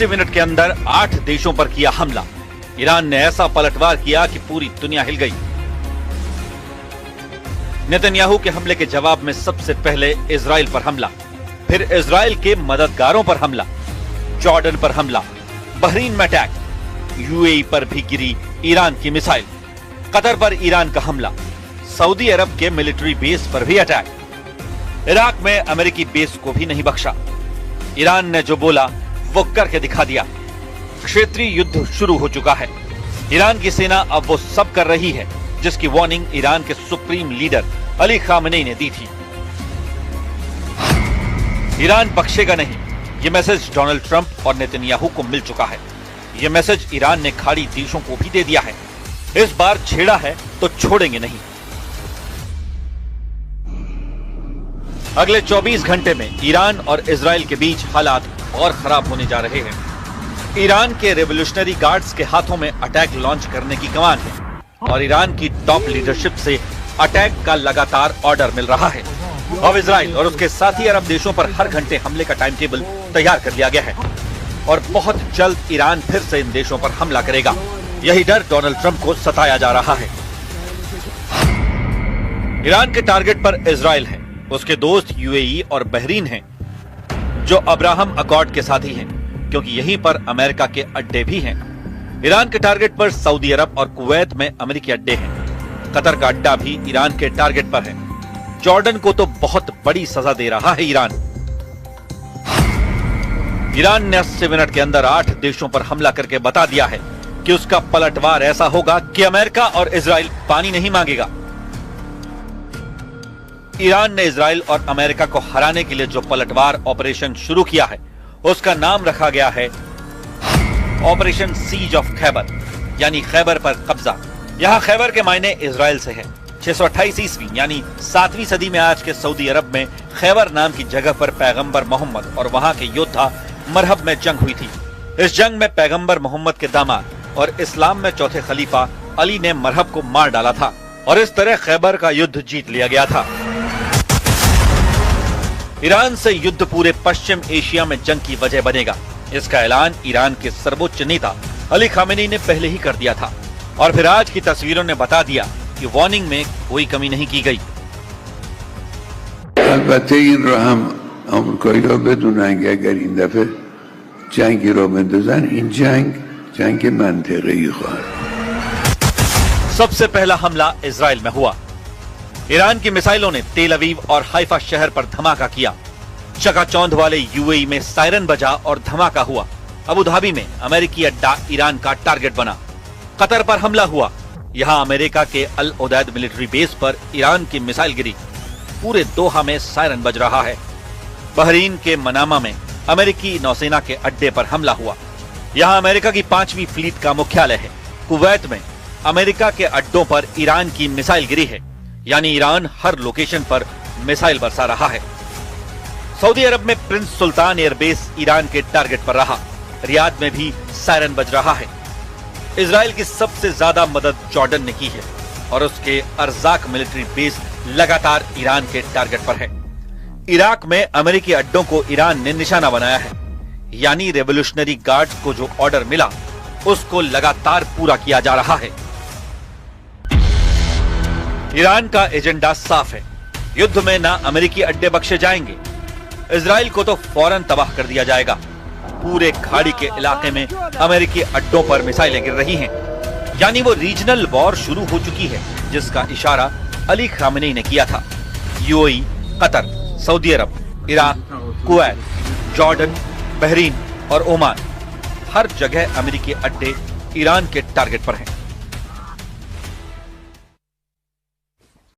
80 minute के अंदर 8 देशों पर किया हमला। ईरान ने ऐसा पलटवार किया कि पूरी दुनिया हिल गई। नेतन्याहू के हमले के जवाब में सबसे पहले इजराइल पर हमला, फिर इजराइल के मददगारों पर हमला, जॉर्डन पर हमला, बहरीन में अटैक, यूएई पर भी गिरी ईरान की मिसाइल, कतर पर ईरान का हमला, सऊदी अरब के मिलिट्री बेस पर भी अटैक, इराक में अमेरिकी बेस को भी नहीं बख्शा। ईरान ने जो बोला वो करके दिखा दिया। क्षेत्रीय युद्ध शुरू हो चुका है। ईरान की सेना अब वो सब कर रही है जिसकी वार्निंग ईरान के सुप्रीम लीडर अली खामेनी ने दी थी। ईरान बख्शेगा नहीं, ये मैसेज डोनाल्ड ट्रंप और नेतन्याहू को मिल चुका है। ये मैसेज ईरान ने खाड़ी देशों को भी दे दिया है। इस बार छेड़ा है तो छोड़ेंगे नहीं। अगले 24 घंटे में ईरान और इजराइल के बीच हालात और खराब होने जा रहे हैं। ईरान के रेवोल्यूशनरी गार्ड्स के हाथों में अटैक लॉन्च करने की कमान है और ईरान की टॉप लीडरशिप से अटैक का लगातार ऑर्डर मिल रहा है। अब इजराइल और उसके साथी अरब देशों पर हर घंटे हमले का टाइम टेबल तैयार कर लिया गया है और बहुत जल्द ईरान फिर से इन देशों पर हमला करेगा। यही डर डोनाल्ड ट्रंप को सताया जा रहा है। ईरान के टारगेट पर इजराइल है, उसके दोस्त यूएई और बहरीन हैं, जो अब्राहम अकॉर्ड के साथी हैं, क्योंकि यहीं पर अमेरिका के अड्डे भी हैं। ईरान के टारगेट पर सऊदी अरब और कुवैत में अमेरिकी अड्डे हैं। कतर का अड्डा भी ईरान के टारगेट पर है। जॉर्डन को तो बहुत बड़ी सजा दे रहा है ईरान। ईरान ने 80 मिनट के अंदर 8 देशों पर हमला करके बता दिया है कि उसका पलटवार ऐसा होगा कि अमेरिका और इजराइल पानी नहीं मांगेगा। ईरान ने इजराइल और अमेरिका को हराने के लिए जो पलटवार ऑपरेशन शुरू किया है उसका नाम रखा गया है ऑपरेशन सीज ऑफ खैबर, यानी खैबर पर कब्जा। यहाँ खैबर के मायने इजराइल से है। 628 ईस्वी यानी 7वीं सदी में आज के सऊदी अरब में खैबर नाम की जगह पर पैगंबर मोहम्मद और वहां के योद्धा मरहब में जंग हुई थी। इस जंग में पैगंबर मोहम्मद के दामाद और इस्लाम में चौथे खलीफा अली ने मरहब को मार डाला था और इस तरह खैबर का युद्ध जीत लिया गया था। ईरान से युद्ध पूरे पश्चिम एशिया में जंग की वजह बनेगा। इसका ऐलान ईरान के सर्वोच्च नेता अली खामेनी ने पहले ही कर दिया था और फिर आज की तस्वीरों ने बता दिया कि वार्निंग में कोई कमी नहीं की गई। अलबत्ते इन रो हम America bedunenge agar in dafe jangi ro bendazan in jang ke mantiqi khwar। सबसे पहला हमला इजराइल में हुआ। ईरान की मिसाइलों ने तेल अवीव और हाइफा शहर पर धमाका किया। चकाचौंध वाले यूएई में सायरन बजा और धमाका हुआ। अबू धाबी में अमेरिकी अड्डा ईरान का टारगेट बना। कतर पर हमला हुआ। यहाँ अमेरिका के अल उदैद मिलिट्री बेस पर ईरान की मिसाइल गिरी। पूरे दोहा में सायरन बज रहा है। बहरीन के मनामा में अमेरिकी नौसेना के अड्डे पर हमला हुआ। यहाँ अमेरिका की 5वीं फ्लीट का मुख्यालय है। कुवैत में अमेरिका के अड्डों पर ईरान की मिसाइल गिरी है, यानी ईरान हर लोकेशन पर मिसाइल बरसा रहा है। सऊदी अरब में प्रिंस सुल्तान एयरबेस ईरान के टारगेट पर रहा। रियाद में भी सायरन बज रहा है। इजराइल की सबसे ज्यादा मदद जॉर्डन ने की है और उसके अर्जाक मिलिट्री बेस लगातार ईरान के टारगेट पर है। इराक में अमेरिकी अड्डों को ईरान ने निशाना बनाया है, यानी रेवोल्यूशनरी गार्ड्स को जो ऑर्डर मिला उसको लगातार पूरा किया जा रहा है। ईरान का एजेंडा साफ है। युद्ध में ना अमेरिकी अड्डे बख्शे जाएंगे। इजराइल को तो फौरन तबाह कर दिया जाएगा। पूरे खाड़ी के इलाके में अमेरिकी अड्डों पर मिसाइलें गिर रही हैं, यानी वो रीजनल वॉर शुरू हो चुकी है जिसका इशारा अली खामेनी ने किया था। यूएई, कतर, सऊदी अरब, इराक, कुवैत, जॉर्डन, बहरीन और ओमान, हर जगह अमेरिकी अड्डे ईरान के टारगेट पर हैं।